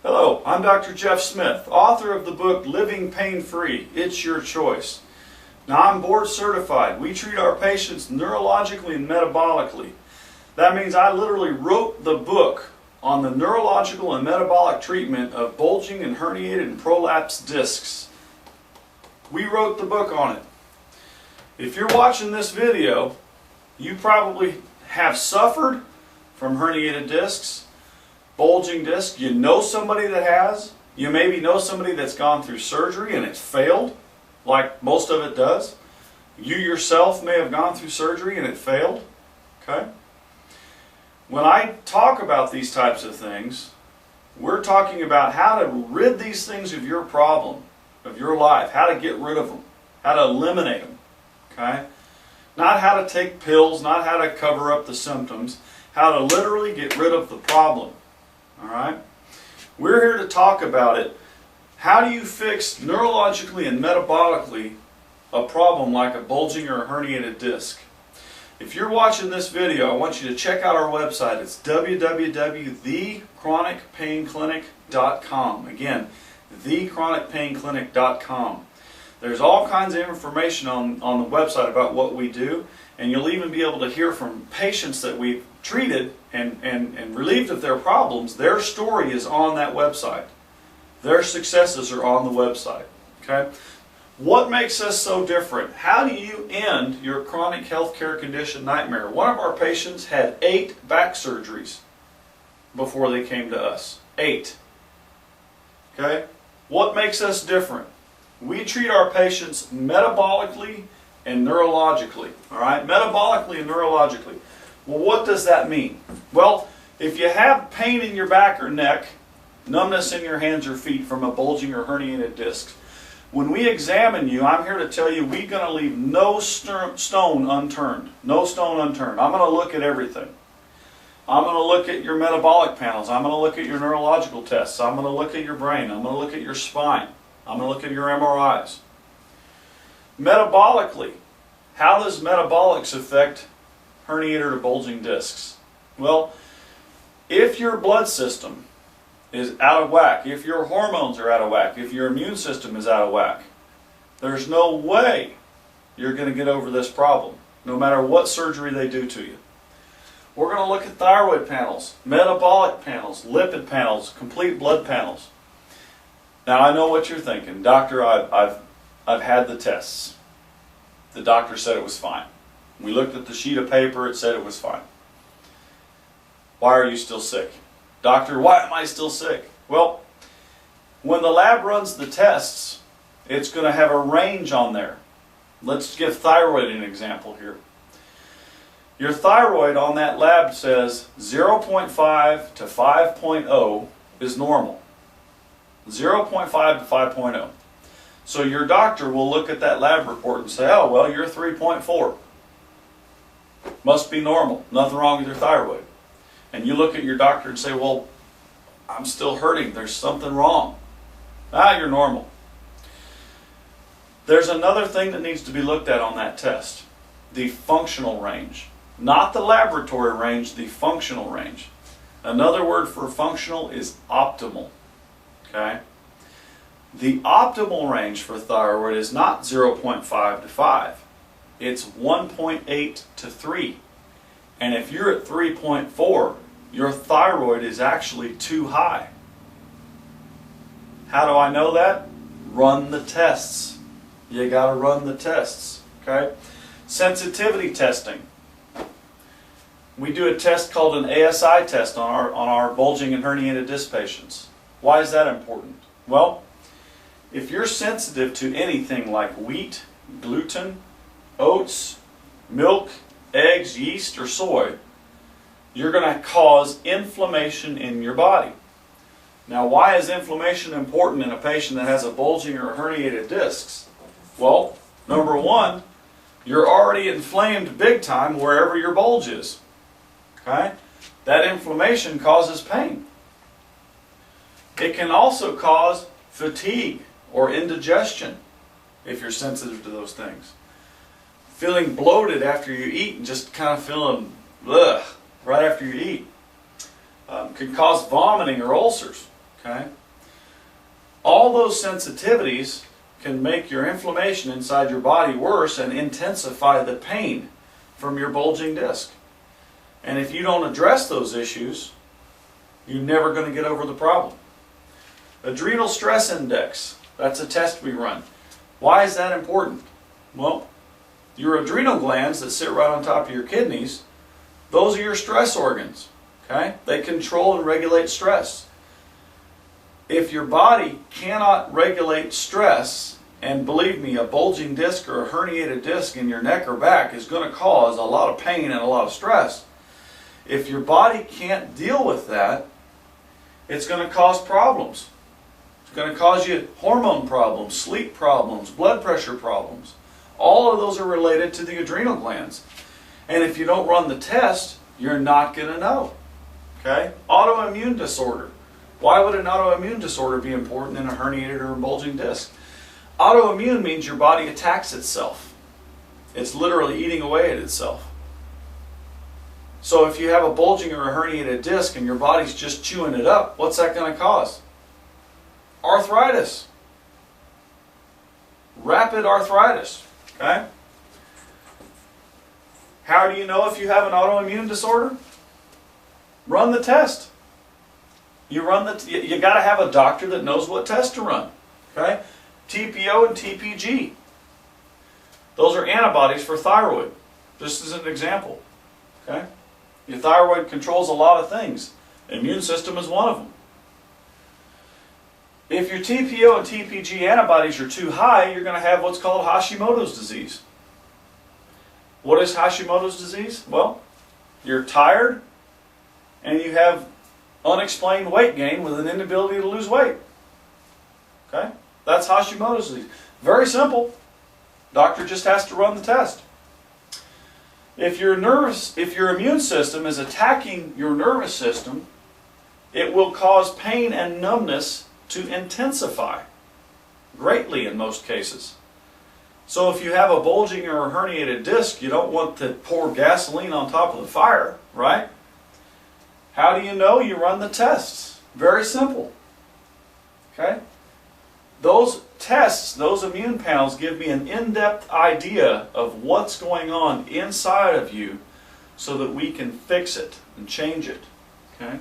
Hello, I'm Dr. Jeff Smith, author of the book Living Pain-Free, It's Your Choice. Now I'm board certified. We treat our patients neurologically and metabolically. That means I literally wrote the book on the neurological and metabolic treatment of bulging and herniated and prolapsed discs. We wrote the book on it. If you're watching this video, you probably have suffered from herniated discs, bulging disc. You know somebody that has. You maybe know somebody that's gone through surgery and it's failed, like most of it does. You yourself may have gone through surgery and it failed. Okay? When I talk about these types of things, we're talking about how to rid these things of your problem, of your life, how to get rid of them, how to eliminate them. Okay? Not how to take pills, not how to cover up the symptoms, how to literally get rid of the problem. Alright? We're here to talk about it. How do you fix neurologically and metabolically a problem like a bulging or a herniated disc? If you're watching this video, I want you to check out our website. It's www.thechronicpainclinic.com. Again, thechronicpainclinic.com. There's all kinds of information on the website about what we do, and you'll even be able to hear from patients that we've treated and relieved of their problems. Their story is on that website. Their successes are on the website. Okay? What makes us so different? How do you end your chronic healthcare condition nightmare? One of our patients had 8 back surgeries before they came to us. 8. Okay? What makes us different? We treat our patients metabolically and neurologically. All right? Metabolically and neurologically. Well, what does that mean? Well, if you have pain in your back or neck, numbness in your hands or feet from a bulging or herniated disc, when we examine you, I'm here to tell you we're going to leave no stone unturned. No stone unturned. I'm going to look at everything. I'm going to look at your metabolic panels. I'm going to look at your neurological tests. I'm going to look at your brain. I'm going to look at your spine. I'm going to look at your MRIs. Metabolically, how does metabolics affect herniated or bulging discs? Well, if your blood system is out of whack, if your hormones are out of whack, if your immune system is out of whack, there's no way you're going to get over this problem, no matter what surgery they do to you. We're going to look at thyroid panels, metabolic panels, lipid panels, complete blood panels. Now I know what you're thinking, Doctor, I've had the tests. The doctor said it was fine. We looked at the sheet of paper, it said it was fine. Why are you still sick? Doctor, why am I still sick? Well, when the lab runs the tests, it's going to have a range on there. Let's give thyroid an example here. Your thyroid on that lab says 0.5 to 5.0 is normal. 0.5 to 5.0. So your doctor will look at that lab report and say, oh, well, you're 3.4. Must be normal. Nothing wrong with your thyroid. And you look at your doctor and say, well, I'm still hurting. There's something wrong. Ah, you're normal. There's another thing that needs to be looked at on that test. The functional range. Not the laboratory range, the functional range. Another word for functional is optimal. Okay? The optimal range for thyroid is not 0.5 to 5. It's 1.8 to 3. And if you're at 3.4, your thyroid is actually too high. How do I know that? Run the tests. You got to run the tests. Okay? Sensitivity testing. We do a test called an ASI test on our bulging and herniated disc patients. Why is that important? Well, if you're sensitive to anything like wheat, gluten, oats, milk, eggs, yeast, or soy, you're going to cause inflammation in your body. Now, why is inflammation important in a patient that has a bulging or herniated discs? Well, number one, you're already inflamed big time wherever your bulge is. Okay? That inflammation causes pain. It can also cause fatigue or indigestion if you're sensitive to those things. Feeling bloated after you eat and just kind of feeling ugh right after you eat. Can cause vomiting or ulcers. Okay? All those sensitivities can make your inflammation inside your body worse and intensify the pain from your bulging disc. And if you don't address those issues, you're never going to get over the problem. Adrenal stress index, that's a test we run. Why is that important? Well, your adrenal glands that sit right on top of your kidneys, those are your stress organs. Okay? They control and regulate stress. If your body cannot regulate stress, and believe me, a bulging disc or a herniated disc in your neck or back is going to cause a lot of pain and a lot of stress. If your body can't deal with that, it's going to cause problems. It's going to cause you hormone problems, sleep problems, blood pressure problems. All of those are related to the adrenal glands. And if you don't run the test, you're not going to know. Okay? Autoimmune disorder. Why would an autoimmune disorder be important in a herniated or a bulging disc? Autoimmune means your body attacks itself. It's literally eating away at itself. So if you have a bulging or a herniated disc and your body's just chewing it up, what's that going to cause? Arthritis. Rapid arthritis. Okay? How do you know if you have an autoimmune disorder? Run the test. You got to have a doctor that knows what test to run. Okay? TPO and TPG. Those are antibodies for thyroid. Just as an example. Okay? Your thyroid controls a lot of things. Immune system is one of them. If your TPO and TPG antibodies are too high, you're going to have what's called Hashimoto's disease. What is Hashimoto's disease? Well, you're tired and you have unexplained weight gain with an inability to lose weight. Okay? That's Hashimoto's disease. Very simple. Doctor just has to run the test. If your immune system is attacking your nervous system, it will cause pain and numbness to intensify greatly in most cases. So if you have a bulging or a herniated disc, you don't want to pour gasoline on top of the fire, right? How do you know? You run the tests. Very simple. Okay? Those tests, those immune panels, give me an in-depth idea of what's going on inside of you so that we can fix it and change it. Okay?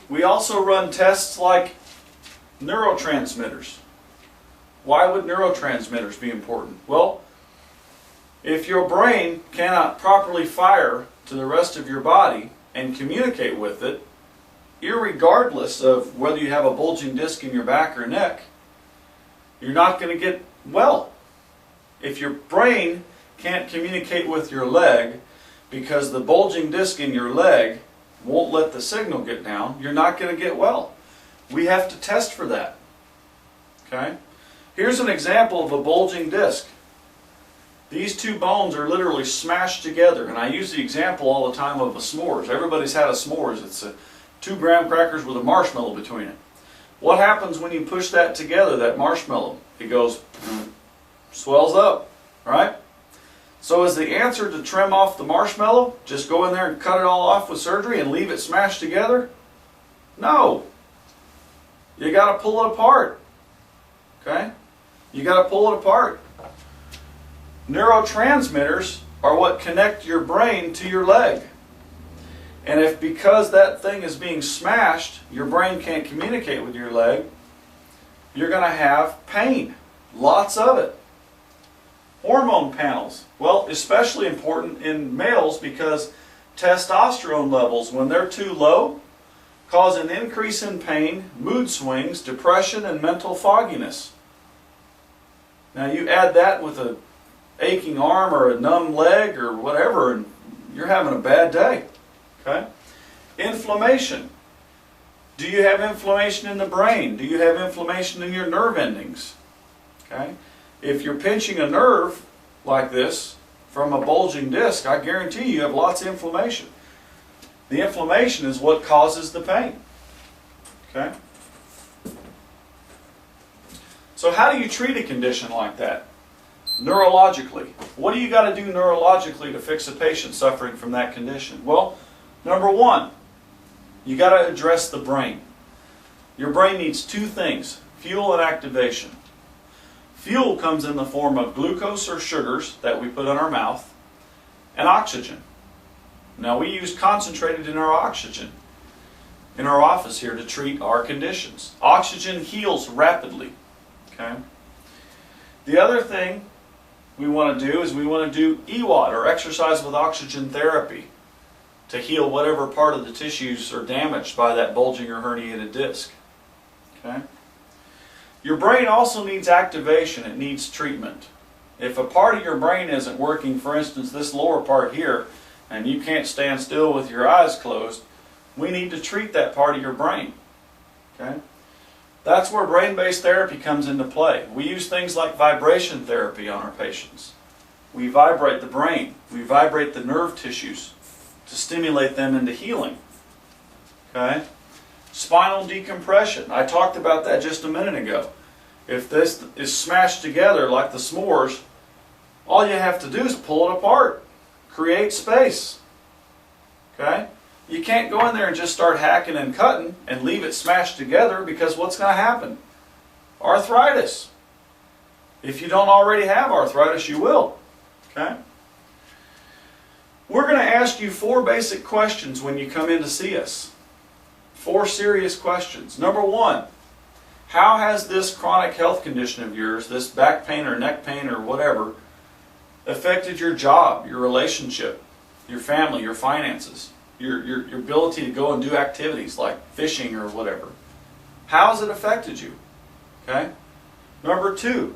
We also run tests like neurotransmitters. Why would neurotransmitters be important? Well, if your brain cannot properly fire to the rest of your body and communicate with it, irregardless of whether you have a bulging disc in your back or neck, you're not going to get well. If your brain can't communicate with your leg because the bulging disc in your leg won't let the signal get down, you're not going to get well. We have to test for that. Okay? Here's an example of a bulging disc. These two bones are literally smashed together, and I use the example all the time of a s'mores. Everybody's had a s'mores. It's a 2 graham crackers with a marshmallow between it. What happens when you push that together, that marshmallow? It goes, swells up, right? So is the answer to trim off the marshmallow? Just go in there and cut it all off with surgery and leave it smashed together? No. You got to pull it apart. Okay? You got to pull it apart. Neurotransmitters are what connect your brain to your leg. And if because that thing is being smashed, your brain can't communicate with your leg, you're going to have pain. Lots of it. Hormone panels. Well, especially important in males because testosterone levels, when they're too low, cause an increase in pain, mood swings, depression, and mental fogginess. Now you add that with an aching arm or a numb leg or whatever, and you're having a bad day. Okay? Inflammation. Do you have inflammation in the brain? Do you have inflammation in your nerve endings? Okay? If you're pinching a nerve like this from a bulging disc, I guarantee you have lots of inflammation. The inflammation is what causes the pain. Okay? So how do you treat a condition like that? Neurologically. What do you got to do neurologically to fix a patient suffering from that condition? Well, number one, You got to address the brain. Your brain needs two things, fuel and activation. Fuel comes in the form of glucose or sugars that we put in our mouth, and oxygen. Now we use concentrated in our oxygen in our office here to treat our conditions. Oxygen heals rapidly. Okay? The other thing we want to do is we want to do EWOT, or exercise with oxygen therapy, to heal whatever part of the tissues are damaged by that bulging or herniated disc. Okay? Your brain also needs activation. It needs treatment. If a part of your brain isn't working, for instance this lower part here, and you can't stand still with your eyes closed, we need to treat that part of your brain. Okay? That's where brain-based therapy comes into play. We use things like vibration therapy on our patients. We vibrate the brain. We vibrate the nerve tissues to stimulate them into healing. Okay? Spinal decompression. I talked about that just a minute ago. If this is smashed together like the s'mores, all you have to do is pull it apart. Create space. Okay? You can't go in there and just start hacking and cutting and leave it smashed together, because what's going to happen? Arthritis. If you don't already have arthritis, you will. Okay? We're going to ask you 4 basic questions when you come in to see us. 4 serious questions. Number 1, how has this chronic health condition of yours, this back pain or neck pain or whatever, affected your job, your relationship, your family, your finances, your ability to go and do activities like fishing or whatever? How has it affected you? Okay? Number 2,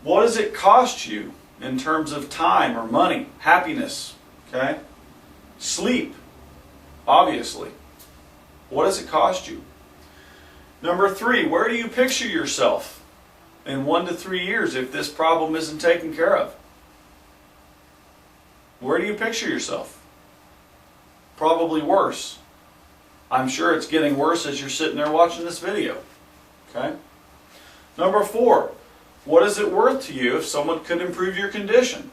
what does it cost you in terms of time or money, happiness? Okay? Sleep, obviously. What does it cost you? Number 3, where do you picture yourself in 1 to 3 years if this problem isn't taken care of? Where do you picture yourself? Probably worse. I'm sure it's getting worse as you're sitting there watching this video. Okay? Number 4, what is it worth to you if someone could improve your condition?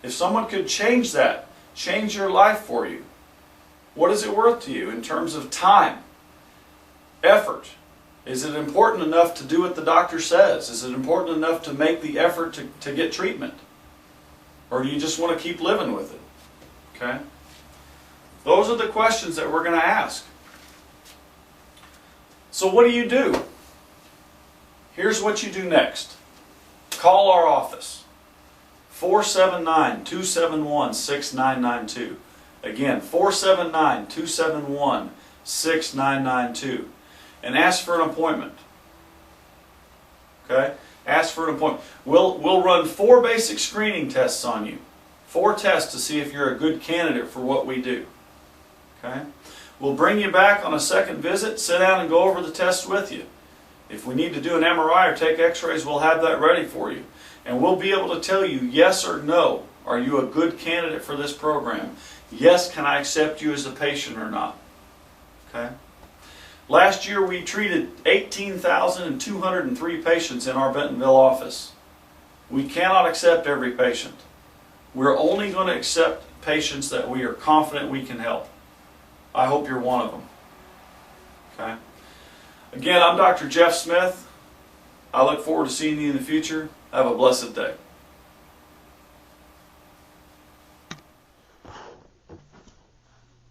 If someone could change that, change your life for you, what is it worth to you in terms of time, effort? Is it important enough to do what the doctor says? Is it important enough to make the effort to get treatment? Or do you just want to keep living with it? Okay? Those are the questions that we're going to ask. So what do? Here's what you do next. Call our office. 479-271-6992. Again, 479-271-6992. And ask for an appointment. Okay? Ask for an appointment. We'll run 4 basic screening tests on you. 4 tests to see if you're a good candidate for what we do. Okay? We'll bring you back on a second visit, sit down and go over the tests with you. If we need to do an MRI or take x-rays, we'll have that ready for you. And we'll be able to tell you yes or no. Are you a good candidate for this program? Yes, can I accept you as a patient or not? Okay? Last year we treated 18,203 patients in our Bentonville office. We cannot accept every patient. We're only going to accept patients that we are confident we can help. I hope you're one of them. Okay? Again, I'm Dr. Jeff Smith. I look forward to seeing you in the future. Have a blessed day.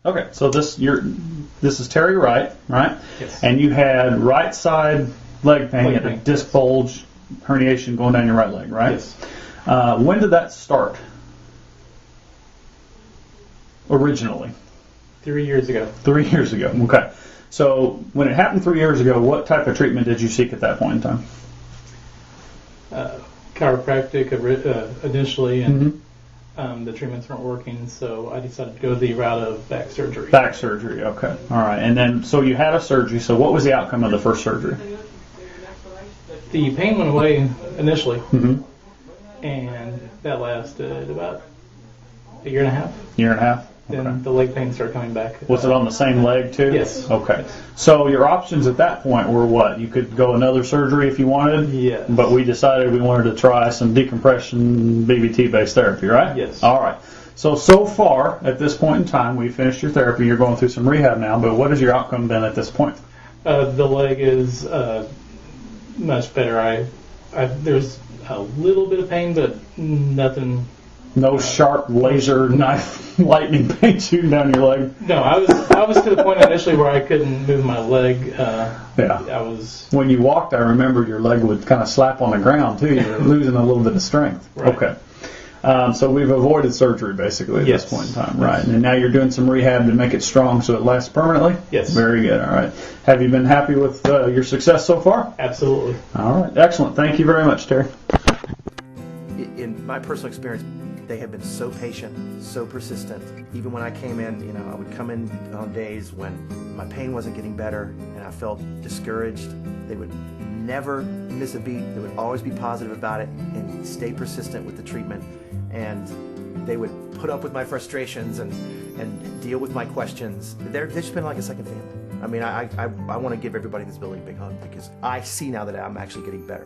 Okay, so this is Terry Wright, right? Yes. And you had right side leg pain, you had a disc bulge, herniation going down your right leg, right? Yes. When did that start? Originally? 3 years ago. 3 years ago, okay. So when it happened 3 years ago, what type of treatment did you seek at that point in time? Chiropractic initially, and the treatments weren't working, so I decided to go the route of back surgery. Back surgery, okay. All right. And then, so you had a surgery, so what was the outcome of the first surgery? The pain went away initially, and that lasted about a year and a half. Year and a half? Then Okay. the leg pain started coming back. Was it on the same leg too? Yes. Okay. So your options at that point were what? You could go another surgery if you wanted? Yes. But we decided we wanted to try some decompression BBT-based therapy, right? Yes. All right. So far, at this point in time, we finished your therapy. You're going through some rehab now, but what has your outcome been at this point? The leg is much better. There's a little bit of pain, but nothing. No sharp laser knife lightning pain shooting down your leg? No, I was to the point initially where I couldn't move my leg. Yeah. I was. When you walked, I remember your leg would kind of slap on the ground, too. You were losing a little bit of strength. Right. Okay. So we've avoided surgery, basically, at Yes. this point in time. Right. And now you're doing some rehab to make it strong so it lasts permanently? Yes. Very good. All right. Have you been happy with your success so far? Absolutely. All right. Excellent. Thank you very much, Terry. In my personal experience, they have been so patient, so persistent. Even when I came in, I would come in on days when my pain wasn't getting better and I felt discouraged. They would never miss a beat. They would always be positive about it and stay persistent with the treatment. And they would put up with my frustrations and deal with my questions. They've just been like a second family. I mean, I want to give everybody in this building a big hug because I see now that I'm actually getting better.